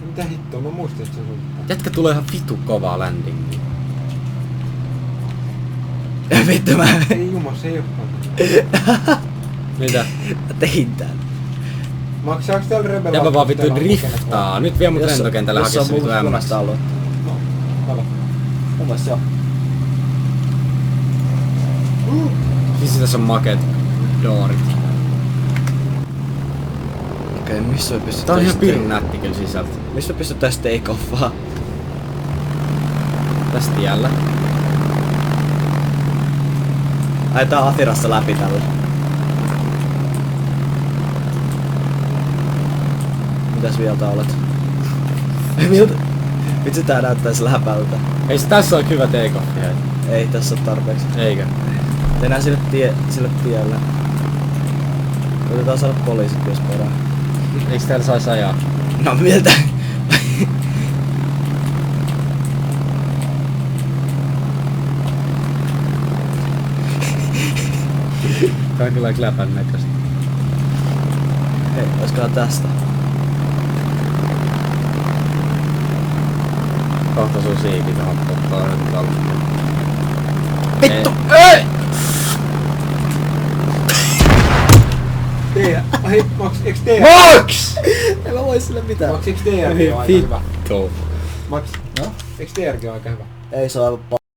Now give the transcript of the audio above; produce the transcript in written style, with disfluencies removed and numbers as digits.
Mitä hittoa, mä muistin, että se suluttaa. Jätkä tulee ihan vitu kovaa landingia. Vittu mä... Ei jumas, se ei ookaan. Mitä? Mä tein tän. Maksaaks täällä rebella? Ja mä vaan vittu driftaa. Nyt vie mut lentokentälle hakee se vittu Jos on MS. punaista aluetta. No, kato. Mun mielestä joo. Siis tässä on makeet doorit. Okei, missä me pystyt... Tää on ihan pirun nätti kyllä sisältä. Missä me pystyttäis take offaa? Tästä tiellä. Ajetaan Atirassa läpi tällä. Mitäs mieltä olet? Miltä? Vitsi tää näyttäis läpältä. Ei se tässä on hyvä take-off. Ei tässä oo tarpeeksi. Eikö? Mennään sille tielle. Koitetaan saada poliisit jos perään. Eiks täällä sais ajaa? No miltä? Tää on kyllä läpän näköistä. Hei, oiskohan tästä? Kohta sun siipi tohon pottoon. Vittu! Ei! Ai, Max, eiks TR? Max! En mä voi sille mitään. Max, eiks TRG oo aika hyvä? Vittu. Max, No? eiks TRG oo aika hyvä? Ei se on aivan